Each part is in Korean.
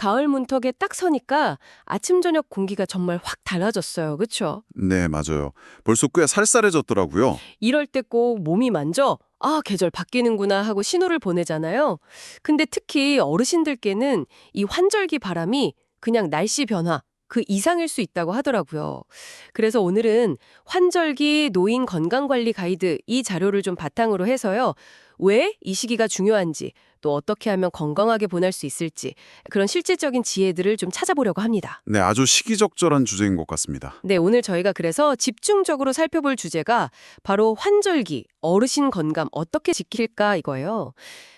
가을 문턱에 딱 서니까 아침 저녁 공기가 정말 확 달라졌어요. 그쵸? 네, 맞아요. 벌써 꽤 쌀쌀해졌더라고요. 이럴 때 꼭 몸이 먼저 계절 바뀌는구나 하고 신호를 보내잖아요. 근데 특히 어르신들께는 이 환절기 바람이 그냥 날씨 변화 그 이상일 수 있다고 하더라고요. 그래서 오늘은 환절기 노인 건강관리 가이드 이 자료를 좀 바탕으로 해서요. 왜 이 시기가 중요한지, 또 어떻게 하면 건강하게 보낼 수 있을지 그런 실질적인 지혜들을 좀 찾아보려고 합니다. 네, 아주 시기적절한 주제인 것 같습니다. 네, 오늘 저희가 그래서 집중적으로 살펴볼 주제가 바로 환절기, 어르신 건강 어떻게 지킬까 이거예요.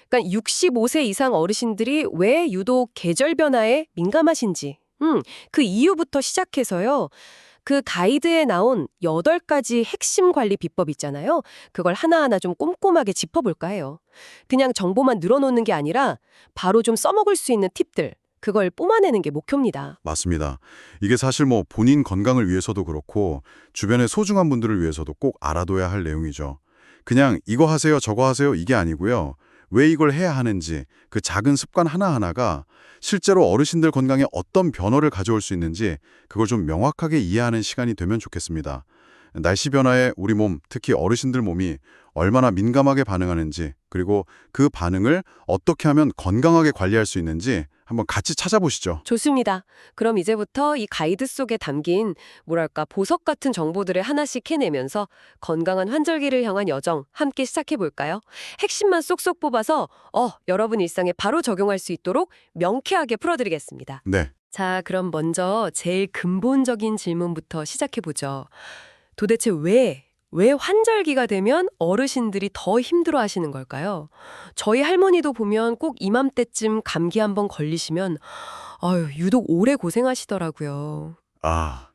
그러니까 65세 이상 어르신들이 왜 유독 계절 변화에 민감하신지, 그 이유부터 시작해서요. 그 가이드에 나온 8가지 핵심 관리 비법 있잖아요. 그걸 하나하나 좀 꼼꼼하게 짚어볼까 해요. 그냥 정보만 늘어놓는 게 아니라 바로 좀 써먹을 수 있는 팁들, 그걸 뿜어내는 게 목표입니다. 맞습니다. 이게 사실 뭐 본인 건강을 위해서도 그렇고 주변의 소중한 분들을 위해서도 꼭 알아둬야 할 내용이죠. 그냥 이거 하세요, 저거 하세요 이게 아니고요. 왜 이걸 해야 하는지 그 작은 습관 하나하나가 실제로 어르신들 건강에 어떤 변화를 가져올 수 있는지 그걸 좀 명확하게 이해하는 시간이 되면 좋겠습니다. 날씨 변화에 우리 몸, 특히 어르신들 몸이 얼마나 민감하게 반응하는지 그리고 그 반응을 어떻게 하면 건강하게 관리할 수 있는지 한번 같이 찾아보시죠. 좋습니다. 그럼 이제부터 이 가이드 속에 담긴 보석 같은 정보들을 하나씩 해내면서 건강한 환절기를 향한 여정 함께 시작해 볼까요? 핵심만 쏙쏙 뽑아서 여러분 일상에 바로 적용할 수 있도록 명쾌하게 풀어드리겠습니다. 네. 자, 그럼 먼저 제일 근본적인 질문부터 시작해 보죠. 도대체 왜 환절기가 되면 어르신들이 더 힘들어 하시는 걸까요? 저희 할머니도 보면 꼭 이맘때쯤 감기 한번 걸리시면 유독 오래 고생하시더라고요. 아,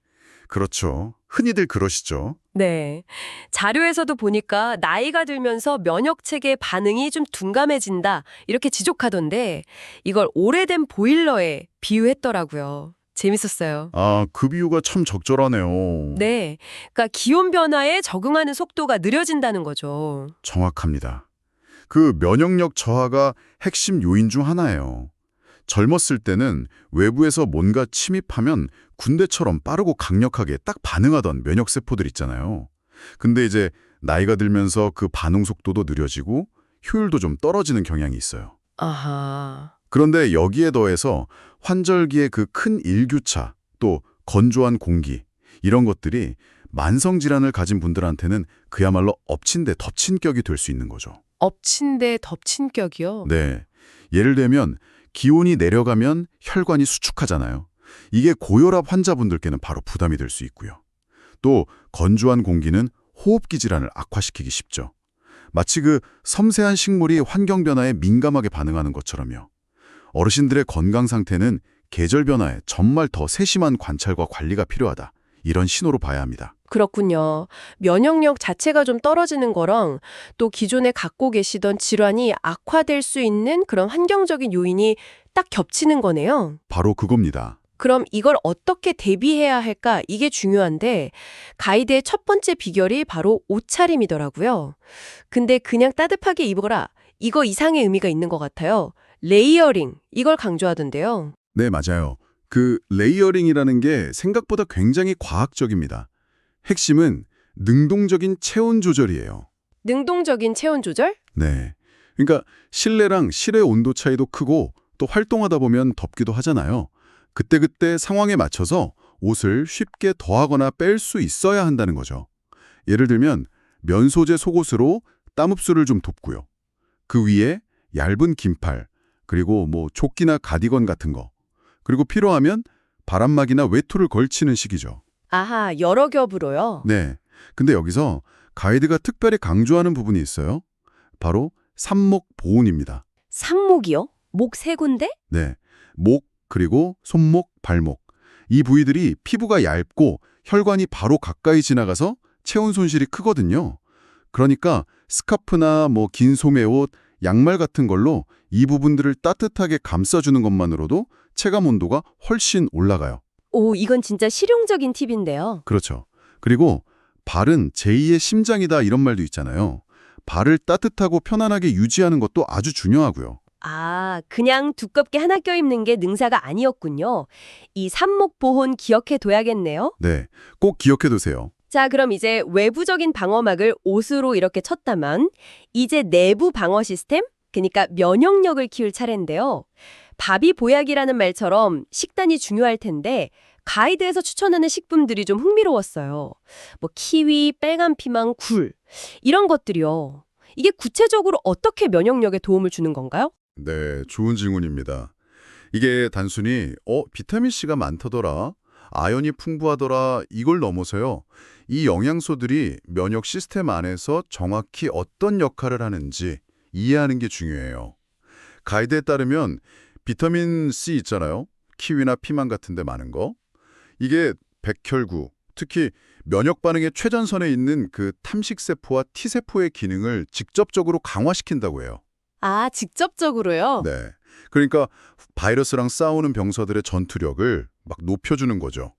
그렇죠. 흔히들 그러시죠. 네. 자료에서도 보니까 나이가 들면서 면역 체계 반응이 좀 둔감해진다 이렇게 지적하던데 이걸 오래된 보일러에 비유했더라고요. 재밌었어요. 아, 그 비유가 참 적절하네요. 네. 그러니까 기온 변화에 적응하는 속도가 느려진다는 거죠. 정확합니다. 그 면역력 저하가 핵심 요인 중 하나예요. 젊었을 때는 외부에서 뭔가 침입하면 군대처럼 빠르고 강력하게 딱 반응하던 면역세포들 있잖아요. 근데 이제 나이가 들면서 그 반응 속도도 느려지고 효율도 좀 떨어지는 경향이 있어요. 아하. 그런데 여기에 더해서 환절기의 그 큰 일교차, 또 건조한 공기, 이런 것들이 만성질환을 가진 분들한테는 그야말로 엎친 데 덮친 격이 될 수 있는 거죠. 엎친 데 덮친 격이요? 네. 예를 들면 기온이 내려가면 혈관이 수축하잖아요. 이게 고혈압 환자분들께는 바로 부담이 될 수 있고요. 또 건조한 공기는 호흡기 질환을 악화시키기 쉽죠. 마치 그 섬세한 식물이 환경 변화에 민감하게 반응하는 것처럼요. 어르신들의 건강 상태는 계절 변화에 정말 더 세심한 관찰과 관리가 필요하다. 이런 신호로 봐야 합니다. 그렇군요. 면역력 자체가 좀 떨어지는 거랑 또 기존에 갖고 계시던 질환이 악화될 수 있는 그런 환경적인 요인이 딱 겹치는 거네요. 바로 그겁니다. 그럼 이걸 어떻게 대비해야 할까? 이게 중요한데 가이드의 첫 번째 비결이 바로 옷차림이더라고요. 근데 그냥 따뜻하게 입어라. 이거 이상의 의미가 있는 것 같아요. 레이어링, 이걸 강조하던데요. 네, 맞아요. 그 레이어링이라는 게 생각보다 굉장히 과학적입니다. 핵심은 능동적인 체온 조절이에요. 능동적인 체온 조절? 네. 그러니까 실내랑 실외 온도 차이도 크고 또 활동하다 보면 덥기도 하잖아요. 그때그때 상황에 맞춰서 옷을 쉽게 더하거나 뺄 수 있어야 한다는 거죠. 예를 들면 면 소재 속옷으로 땀 흡수를 좀 돕고요. 그 위에 얇은 긴팔, 그리고 뭐 조끼나 가디건 같은 거, 그리고 필요하면 바람막이나 외투를 걸치는 식이죠. 아하, 여러 겹으로요. 네. 근데 여기서 가이드가 특별히 강조하는 부분이 있어요. 바로 삽목 보온입니다. 삽목이요? 목 세 군데? 네. 목, 그리고 손목, 발목. 이 부위들이 피부가 얇고 혈관이 바로 가까이 지나가서 체온 손실이 크거든요. 그러니까 스카프나 뭐 긴 소매옷, 양말 같은 걸로 이 부분들을 따뜻하게 감싸주는 것만으로도 체감 온도가 훨씬 올라가요. 오, 이건 진짜 실용적인 팁인데요. 그렇죠. 그리고 발은 제2의 심장이다 이런 말도 있잖아요. 발을 따뜻하고 편안하게 유지하는 것도 아주 중요하고요. 아, 그냥 두껍게 하나 껴입는 게 능사가 아니었군요. 이 삼목보혼 기억해둬야겠네요. 네, 꼭 기억해두세요. 자, 그럼 이제 외부적인 방어막을 옷으로 이렇게 쳤다면 이제 내부 방어 시스템? 그러니까 면역력을 키울 차례인데요. 밥이 보약이라는 말처럼 식단이 중요할 텐데 가이드에서 추천하는 식품들이 좀 흥미로웠어요. 뭐 키위, 빨간 피망, 굴 이런 것들이요. 이게 구체적으로 어떻게 면역력에 도움을 주는 건가요? 네, 좋은 질문입니다. 이게 단순히 비타민C가 많다더라, 아연이 풍부하더라 이걸 넘어서요. 이 영양소들이 면역 시스템 안에서 정확히 어떤 역할을 하는지 이해하는 게 중요해요. 가이드에 따르면 비타민 C 있잖아요. 키위나 피망 같은 데 많은 거. 이게 백혈구, 특히 면역 반응의 최전선에 있는 그 탐식세포와 T세포의 기능을 직접적으로 강화시킨다고 해요. 아, 직접적으로요? 네. 그러니까 바이러스랑 싸우는 병사들의 전투력을 막 높여주는 거죠.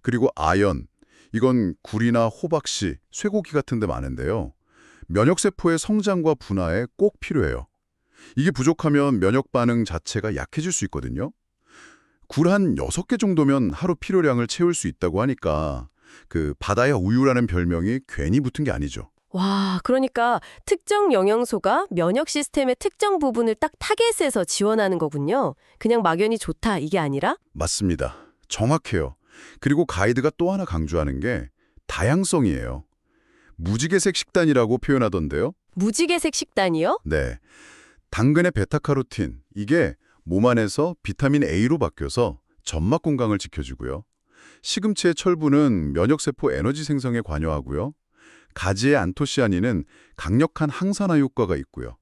그리고 아연, 이건 굴이나 호박씨, 쇠고기 같은 데 많은데요. 면역세포의 성장과 분화에 꼭 필요해요. 이게 부족하면 면역 반응 자체가 약해질 수 있거든요. 굴 한 6개 정도면 하루 필요량을 채울 수 있다고 하니까 그 바다의 우유라는 별명이 괜히 붙은 게 아니죠. 와, 그러니까 특정 영양소가 면역 시스템의 특정 부분을 딱 타겟해서 지원하는 거군요. 그냥 막연히 좋다 이게 아니라? 맞습니다. 정확해요. 그리고 가이드가 또 하나 강조하는 게 다양성이에요. 무지개색 식단이라고 표현하던데요. 무지개색 식단이요? 네. 당근의 베타카로틴, 이게 몸 안에서 비타민 A로 바뀌어서 점막 건강을 지켜주고요. 시금치의 철분은 면역세포 에너지 생성에 관여하고요. 가지의 안토시아닌은 강력한 항산화 효과가 있고요.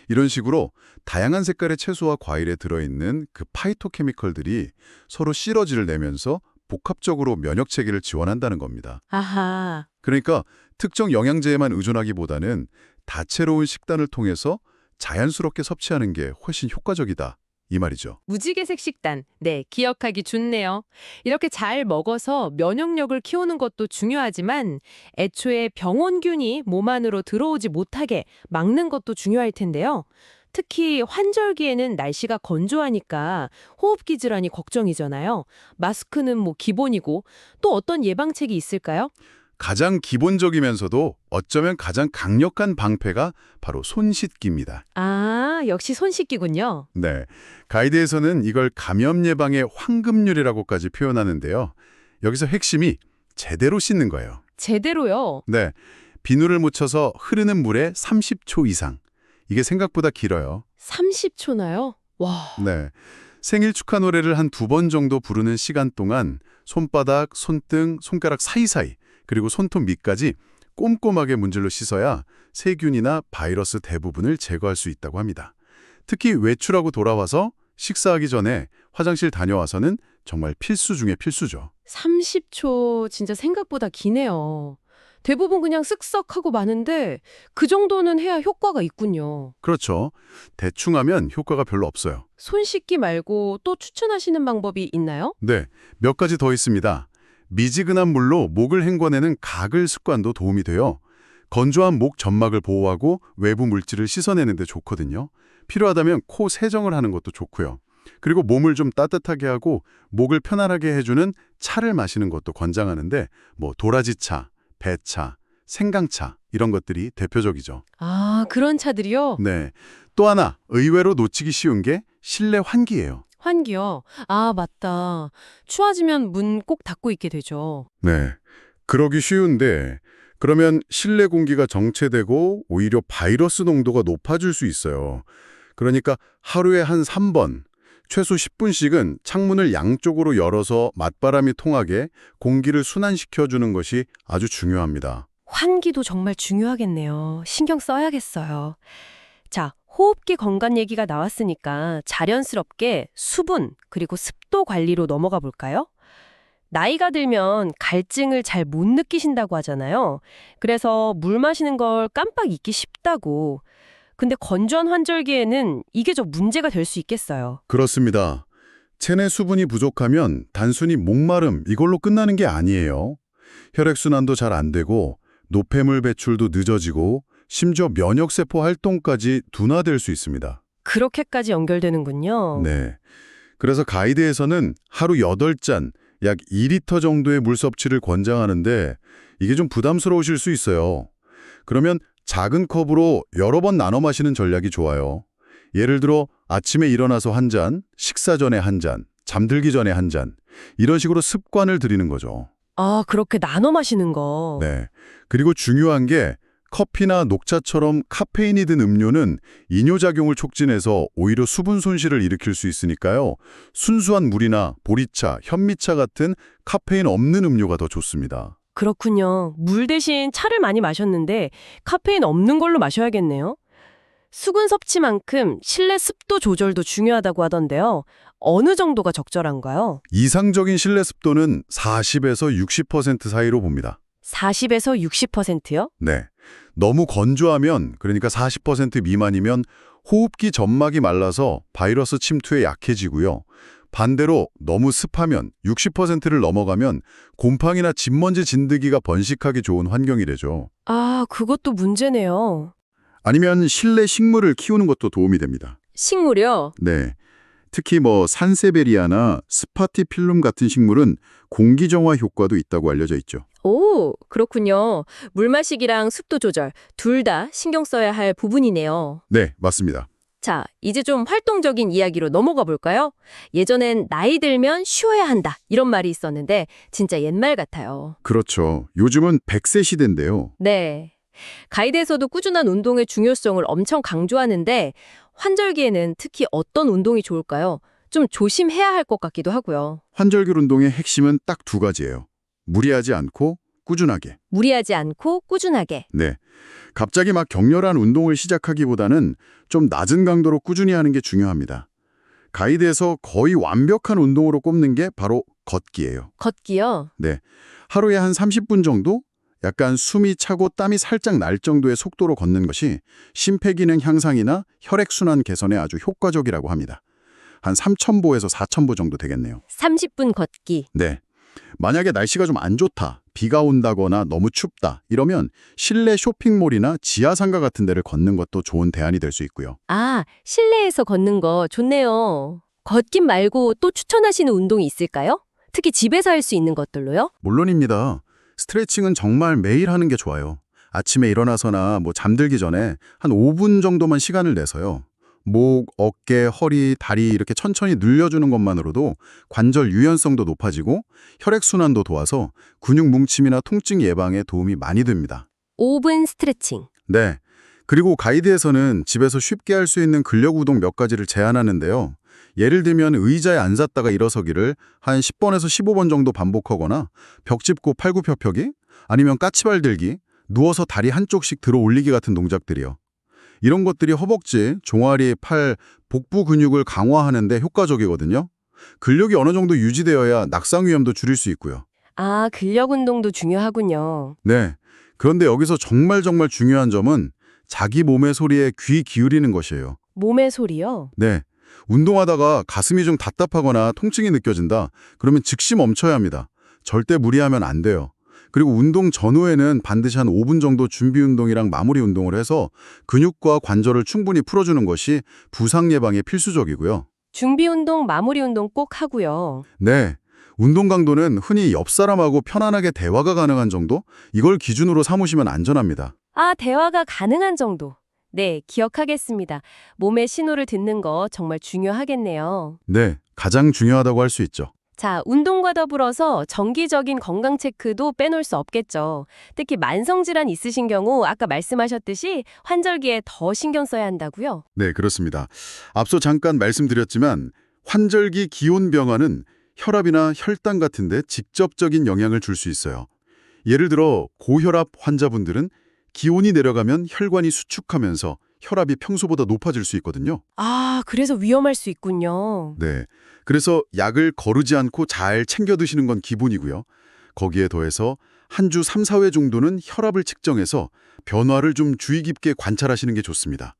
이런 식으로 다양한 색깔의 채소와 과일에 들어있는 그 파이토케미컬들이 서로 시너지를 내면서 복합적으로 면역 체계를 지원한다는 겁니다. 아하. 그러니까 특정 영양제에만 의존하기보다는 다채로운 식단을 통해서 자연스럽게 섭취하는 게 훨씬 효과적이다, 이 말이죠. 무지개색 식단. 네, 기억하기 좋네요. 이렇게 잘 먹어서 면역력을 키우는 것도 중요하지만 애초에 병원균이 몸 안으로 들어오지 못하게 막는 것도 중요할 텐데요. 특히 환절기에는 날씨가 건조하니까 호흡기 질환이 걱정이잖아요. 마스크는 뭐 기본이고 또 어떤 예방책이 있을까요? 가장 기본적이면서도 어쩌면 가장 강력한 방패가 바로 손 씻기입니다. 아, 역시 손 씻기군요. 네, 가이드에서는 이걸 감염 예방의 황금률이라고까지 표현하는데요. 여기서 핵심이 제대로 씻는 거예요. 제대로요. 네, 비누를 묻혀서 흐르는 물에 30초 이상. 이게 생각보다 길어요. 30초나요? 와. 네, 생일 축하 노래를 한 2번 정도 부르는 시간 동안 손바닥, 손등, 손가락 사이사이 그리고 손톱 밑까지 꼼꼼하게 문질러 씻어야 세균이나 바이러스 대부분을 제거할 수 있다고 합니다. 특히 외출하고 돌아와서 식사하기 전에 화장실 다녀와서는 정말 필수 중에 필수죠. 30초 진짜 생각보다 기네요. 대부분 그냥 쓱싹하고 마는데 그 정도는 해야 효과가 있군요. 그렇죠. 대충 하면 효과가 별로 없어요. 손 씻기 말고 또 추천하시는 방법이 있나요? 네, 몇 가지 더 있습니다. 미지근한 물로 목을 헹궈내는 가글 습관도 도움이 돼요. 건조한 목 점막을 보호하고 외부 물질을 씻어내는 데 좋거든요. 필요하다면 코 세정을 하는 것도 좋고요. 그리고 몸을 좀 따뜻하게 하고 목을 편안하게 해주는 차를 마시는 것도 권장하는데 뭐 도라지차, 배차, 생강차 이런 것들이 대표적이죠. 아, 그런 차들이요? 네, 또 하나 의외로 놓치기 쉬운 게 실내 환기예요. 환기요. 아, 맞다. 추워지면 문 꼭 닫고 있게 되죠. 네, 그러기 쉬운데 그러면 실내 공기가 정체되고 오히려 바이러스 농도가 높아질 수 있어요. 그러니까 하루에 한 3번, 최소 10분씩은 창문을 양쪽으로 열어서 맞바람이 통하게 공기를 순환시켜주는 것이 아주 중요합니다. 환기도 정말 중요하겠네요. 신경 써야겠어요. 자, 호흡기 건강 얘기가 나왔으니까 자연스럽게 수분 그리고 습도 관리로 넘어가 볼까요? 나이가 들면 갈증을 잘 못 느끼신다고 하잖아요. 그래서 물 마시는 걸 깜빡 잊기 쉽다고. 근데 건조한 환절기에는 이게 좀 문제가 될 수 있겠어요. 그렇습니다. 체내 수분이 부족하면 단순히 목마름 이걸로 끝나는 게 아니에요. 혈액순환도 잘 안 되고 노폐물 배출도 늦어지고 심지어 면역세포 활동까지 둔화될 수 있습니다. 그렇게까지 연결되는군요. 네. 그래서 가이드에서는 하루 8잔, 약 2리터 정도의 물 섭취를 권장하는데 이게 좀 부담스러우실 수 있어요. 그러면 작은 컵으로 여러 번 나눠 마시는 전략이 좋아요. 예를 들어 아침에 일어나서 한 잔, 식사 전에 한 잔, 잠들기 전에 한 잔, 이런 식으로 습관을 들이는 거죠. 아, 그렇게 나눠 마시는 거. 네. 그리고 중요한 게 커피나 녹차처럼 카페인이 든 음료는 이뇨작용을 촉진해서 오히려 수분 손실을 일으킬 수 있으니까요. 순수한 물이나 보리차, 현미차 같은 카페인 없는 음료가 더 좋습니다. 그렇군요. 물 대신 차를 많이 마셨는데 카페인 없는 걸로 마셔야겠네요. 수분 섭취만큼 실내 습도 조절도 중요하다고 하던데요. 어느 정도가 적절한가요? 이상적인 실내 습도는 40에서 60% 사이로 봅니다. 40에서 60%요? 네. 너무 건조하면, 그러니까 40% 미만이면 호흡기 점막이 말라서 바이러스 침투에 약해지고요. 반대로 너무 습하면 60%를 넘어가면 곰팡이나 진먼지 진드기가 번식하기 좋은 환경이래죠. 아, 그것도 문제네요. 아니면 실내 식물을 키우는 것도 도움이 됩니다. 식물이요? 네. 특히 산세베리아나 스파티필름 같은 식물은 공기 정화 효과도 있다고 알려져 있죠. 오, 그렇군요. 물 마시기랑 습도 조절 둘 다 신경 써야 할 부분이네요. 네, 맞습니다. 자, 이제 좀 활동적인 이야기로 넘어가 볼까요? 예전엔 나이 들면 쉬어야 한다 이런 말이 있었는데 진짜 옛말 같아요. 그렇죠. 요즘은 100세 시대인데요. 네. 가이드에서도 꾸준한 운동의 중요성을 엄청 강조하는데 환절기에는 특히 어떤 운동이 좋을까요? 좀 조심해야 할 것 같기도 하고요. 환절기 운동의 핵심은 딱 두 가지예요. 무리하지 않고 꾸준하게. 무리하지 않고 꾸준하게. 네. 갑자기 막 격렬한 운동을 시작하기보다는 좀 낮은 강도로 꾸준히 하는 게 중요합니다. 가이드에서 거의 완벽한 운동으로 꼽는 게 바로 걷기예요. 걷기요? 네. 하루에 한 30분 정도? 약간 숨이 차고 땀이 살짝 날 정도의 속도로 걷는 것이 심폐기능 향상이나 혈액순환 개선에 아주 효과적이라고 합니다. 한 3,000보에서 4,000보 정도 되겠네요. 30분 걷기. 네. 만약에 날씨가 좀 안 좋다, 비가 온다거나 너무 춥다 이러면 실내 쇼핑몰이나 지하상가 같은 데를 걷는 것도 좋은 대안이 될 수 있고요. 아, 실내에서 걷는 거 좋네요. 걷긴 말고 또 추천하시는 운동이 있을까요? 특히 집에서 할 수 있는 것들로요? 물론입니다. 스트레칭은 정말 매일 하는 게 좋아요. 아침에 일어나서나 잠들기 전에 한 5분 정도만 시간을 내서요. 목, 어깨, 허리, 다리 이렇게 천천히 늘려주는 것만으로도 관절 유연성도 높아지고 혈액순환도 도와서 근육 뭉침이나 통증 예방에 도움이 많이 됩니다. 5분 스트레칭. 네. 그리고 가이드에서는 집에서 쉽게 할 수 있는 근력 운동 몇 가지를 제안하는데요. 예를 들면 의자에 앉았다가 일어서기를 한 10번에서 15번 정도 반복하거나 벽 짚고 팔굽혀펴기, 아니면 까치발 들기, 누워서 다리 한쪽씩 들어 올리기 같은 동작들이요. 이런 것들이 허벅지, 종아리, 팔, 복부 근육을 강화하는 데 효과적이거든요. 근력이 어느 정도 유지되어야 낙상 위험도 줄일 수 있고요. 아, 근력 운동도 중요하군요. 네. 그런데 여기서 정말 중요한 점은 자기 몸의 소리에 귀 기울이는 것이에요. 몸의 소리요? 네. 운동하다가 가슴이 좀 답답하거나 통증이 느껴진다. 그러면 즉시 멈춰야 합니다. 절대 무리하면 안 돼요. 그리고 운동 전후에는 반드시 한 5분 정도 준비 운동이랑 마무리 운동을 해서 근육과 관절을 충분히 풀어주는 것이 부상 예방에 필수적이고요. 준비 운동, 마무리 운동 꼭 하고요. 네. 운동 강도는 흔히 옆 사람하고 편안하게 대화가 가능한 정도? 이걸 기준으로 삼으시면 안전합니다. 아, 대화가 가능한 정도. 네, 기억하겠습니다. 몸의 신호를 듣는 거 정말 중요하겠네요. 네. 가장 중요하다고 할 수 있죠. 자, 운동과 더불어서 정기적인 건강 체크도 빼놓을 수 없겠죠. 특히 만성질환 있으신 경우 아까 말씀하셨듯이 환절기에 더 신경 써야 한다고요? 네, 그렇습니다. 앞서 잠깐 말씀드렸지만 환절기 기온 변화는 혈압이나 혈당 같은 데 직접적인 영향을 줄 수 있어요. 예를 들어 고혈압 환자분들은 기온이 내려가면 혈관이 수축하면서 혈압이 평소보다 높아질 수 있거든요. 아, 그래서 위험할 수 있군요. 네. 그래서 약을 거르지 않고 잘 챙겨 드시는 건 기본이고요. 거기에 더해서 한 주 3, 4회 정도는 혈압을 측정해서 변화를 좀 주의 깊게 관찰하시는 게 좋습니다.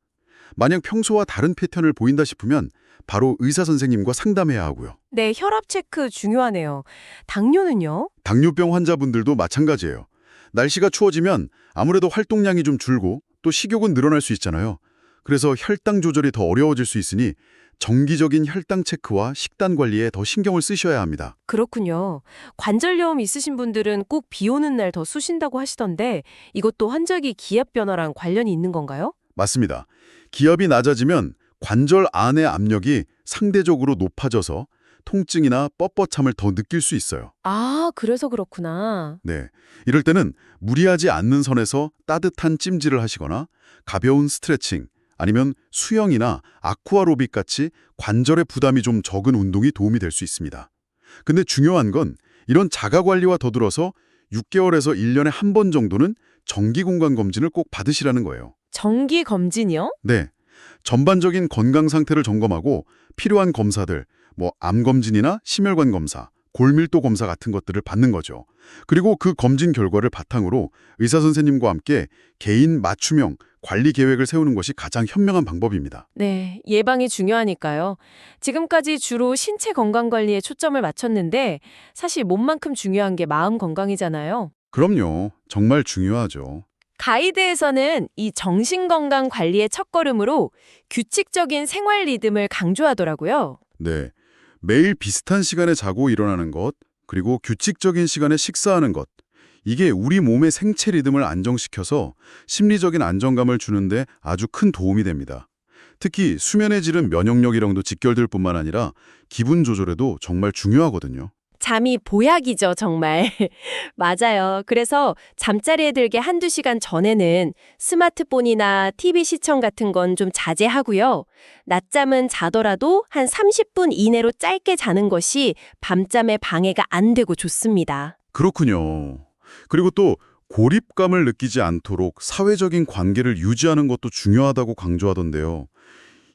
만약 평소와 다른 패턴을 보인다 싶으면 바로 의사 선생님과 상담해야 하고요. 네, 혈압 체크 중요하네요. 당뇨는요? 당뇨병 환자분들도 마찬가지예요. 날씨가 추워지면 아무래도 활동량이 좀 줄고 또 식욕은 늘어날 수 있잖아요. 그래서 혈당 조절이 더 어려워질 수 있으니 정기적인 혈당 체크와 식단 관리에 더 신경을 쓰셔야 합니다. 그렇군요. 관절염 있으신 분들은 꼭 비 오는 날 더 쑤신다고 하시던데 이것도 환절기 기압 변화랑 관련이 있는 건가요? 맞습니다. 기압이 낮아지면 관절 안의 압력이 상대적으로 높아져서 통증이나 뻣뻣함을 더 느낄 수 있어요. 아, 그래서 그렇구나. 네. 이럴 때는 무리하지 않는 선에서 따뜻한 찜질을 하시거나 가벼운 스트레칭, 아니면 수영이나 아쿠아로빅 같이 관절의 부담이 좀 적은 운동이 도움이 될 수 있습니다. 근데 중요한 건 이런 자가 관리와 더불어서 6개월에서 1년에 한 번 정도는 정기 건강 검진을 꼭 받으시라는 거예요. 정기 검진이요? 네. 전반적인 건강 상태를 점검하고 필요한 검사들, 암 검진이나 심혈관 검사, 골밀도 검사 같은 것들을 받는 거죠. 그리고 그 검진 결과를 바탕으로 의사 선생님과 함께 개인 맞춤형 관리 계획을 세우는 것이 가장 현명한 방법입니다. 네, 예방이 중요하니까요. 지금까지 주로 신체 건강 관리에 초점을 맞췄는데 사실 몸만큼 중요한 게 마음 건강이잖아요. 그럼요. 정말 중요하죠. 가이드에서는 이 정신건강 관리의 첫걸음으로 규칙적인 생활 리듬을 강조하더라고요. 네. 매일 비슷한 시간에 자고 일어나는 것, 그리고 규칙적인 시간에 식사하는 것. 이게 우리 몸의 생체 리듬을 안정시켜서 심리적인 안정감을 주는데 아주 큰 도움이 됩니다. 특히 수면의 질은 면역력이랑도 직결될 뿐만 아니라 기분 조절에도 정말 중요하거든요. 잠이 보약이죠, 정말. 맞아요. 그래서 잠자리에 들기 한두 시간 전에는 스마트폰이나 TV 시청 같은 건 좀 자제하고요. 낮잠은 자더라도 한 30분 이내로 짧게 자는 것이 밤잠에 방해가 안 되고 좋습니다. 그렇군요. 그리고 또 고립감을 느끼지 않도록 사회적인 관계를 유지하는 것도 중요하다고 강조하던데요.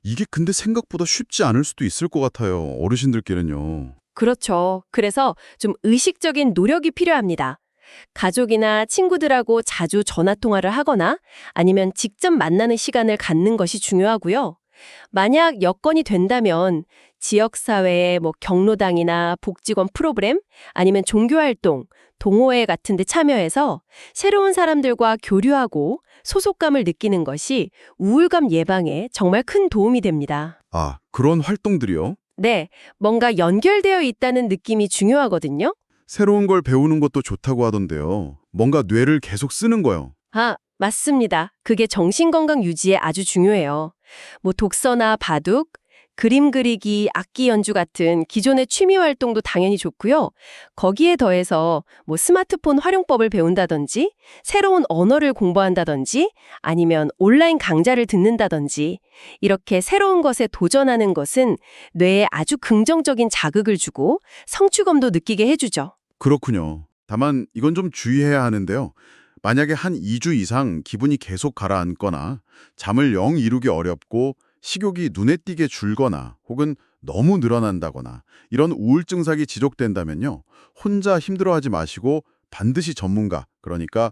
이게 근데 생각보다 쉽지 않을 수도 있을 것 같아요. 어르신들께는요. 그렇죠. 그래서 좀 의식적인 노력이 필요합니다. 가족이나 친구들하고 자주 전화통화를 하거나 아니면 직접 만나는 시간을 갖는 것이 중요하고요. 만약 여건이 된다면 지역사회의 경로당이나 복지관 프로그램 아니면 종교활동, 동호회 같은 데 참여해서 새로운 사람들과 교류하고 소속감을 느끼는 것이 우울감 예방에 정말 큰 도움이 됩니다. 아, 그런 활동들이요? 네, 뭔가 연결되어 있다는 느낌이 중요하거든요. 새로운 걸 배우는 것도 좋다고 하던데요. 뭔가 뇌를 계속 쓰는 거요. 아, 맞습니다. 그게 정신건강 유지에 아주 중요해요. 독서나 바둑, 그림 그리기, 악기 연주 같은 기존의 취미 활동도 당연히 좋고요. 거기에 더해서 스마트폰 활용법을 배운다든지, 새로운 언어를 공부한다든지, 아니면 온라인 강좌를 듣는다든지, 이렇게 새로운 것에 도전하는 것은 뇌에 아주 긍정적인 자극을 주고 성취감도 느끼게 해주죠. 그렇군요. 다만 이건 좀 주의해야 하는데요. 만약에 한 2주 이상 기분이 계속 가라앉거나 잠을 영 이루기 어렵고 식욕이 눈에 띄게 줄거나 혹은 너무 늘어난다거나 이런 우울증 상이 지속된다면요. 혼자 힘들어하지 마시고 반드시 전문가, 그러니까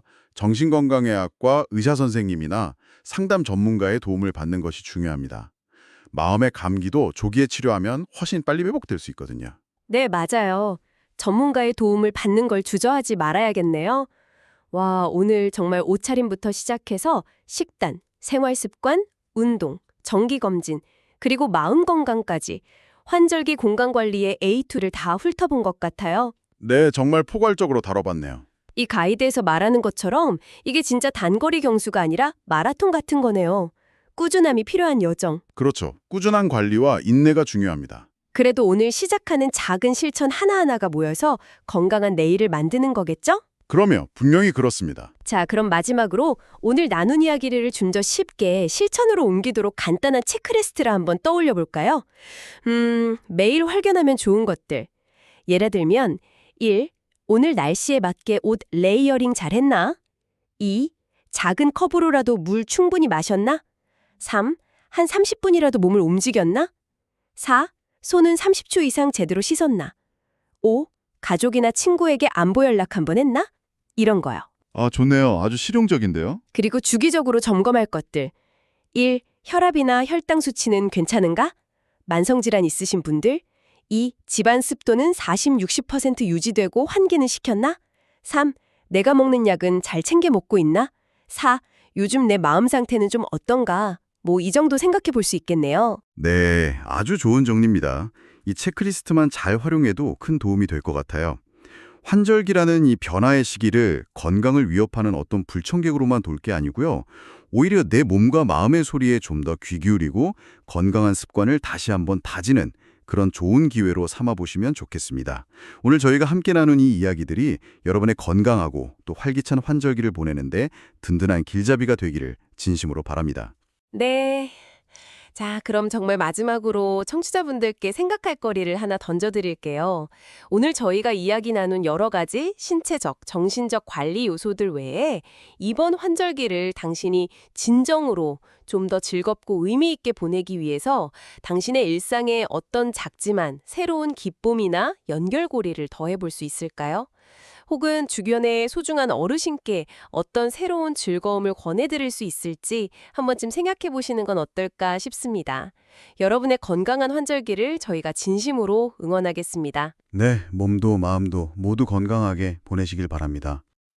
정신건강의학과 의사 선생님이나 상담 전문가의 도움을 받는 것이 중요합니다. 마음의 감기도 조기에 치료하면 훨씬 빨리 회복될 수 있거든요. 네, 맞아요. 전문가의 도움을 받는 걸 주저하지 말아야겠네요. 와, 오늘 정말 옷차림부터 시작해서 식단, 생활습관, 운동, 정기검진, 그리고 마음 건강까지 환절기 건강관리의 A2를 다 훑어본 것 같아요. 네, 정말 포괄적으로 다뤄봤네요. 이 가이드에서 말하는 것처럼 이게 진짜 단거리 경수가 아니라 마라톤 같은 거네요. 꾸준함이 필요한 여정. 그렇죠. 꾸준한 관리와 인내가 중요합니다. 그래도 오늘 시작하는 작은 실천 하나하나가 모여서 건강한 내일을 만드는 거겠죠? 그러면 분명히 그렇습니다. 자, 그럼 마지막으로 오늘 나눈 이야기를 좀 더 쉽게 실천으로 옮기도록 간단한 체크리스트를 한번 떠올려 볼까요? 매일 확인하면 좋은 것들. 예를 들면 1. 오늘 날씨에 맞게 옷 레이어링 잘했나? 2. 작은 컵으로라도 물 충분히 마셨나? 3. 한 30분이라도 몸을 움직였나? 4. 손은 30초 이상 제대로 씻었나? 5. 가족이나 친구에게 안부 연락 한번 했나? 이런 거요. 아, 좋네요. 아주 실용적인데요. 그리고 주기적으로 점검할 것들. 1. 혈압이나 혈당 수치는 괜찮은가? 만성질환 있으신 분들. 2. 집안 습도는 40, 60% 유지되고 환기는 시켰나? 3. 내가 먹는 약은 잘 챙겨 먹고 있나? 4. 요즘 내 마음 상태는 좀 어떤가? 뭐 이 정도 생각해 볼 수 있겠네요. 네, 아주 좋은 정리입니다. 이 체크리스트만 잘 활용해도 큰 도움이 될 것 같아요. 환절기라는 이 변화의 시기를 건강을 위협하는 어떤 불청객으로만 돌 게 아니고요. 오히려 내 몸과 마음의 소리에 좀 더 귀 기울이고 건강한 습관을 다시 한번 다지는 그런 좋은 기회로 삼아보시면 좋겠습니다. 오늘 저희가 함께 나눈 이 이야기들이 여러분의 건강하고 또 활기찬 환절기를 보내는데 든든한 길잡이가 되기를 진심으로 바랍니다. 네. 자, 그럼 정말 마지막으로 청취자분들께 생각할 거리를 하나 던져드릴게요. 오늘 저희가 이야기 나눈 여러 가지 신체적, 정신적 관리 요소들 외에 이번 환절기를 당신이 진정으로 좀 더 즐겁고 의미 있게 보내기 위해서 당신의 일상에 어떤 작지만 새로운 기쁨이나 연결고리를 더해볼 수 있을까요? 혹은 주변의 소중한 어르신께 어떤 새로운 즐거움을 권해드릴 수 있을지 한 번쯤 생각해 보시는 건 어떨까 싶습니다. 여러분의 건강한 환절기를 저희가 진심으로 응원하겠습니다. 네, 몸도 마음도 모두 건강하게 보내시길 바랍니다.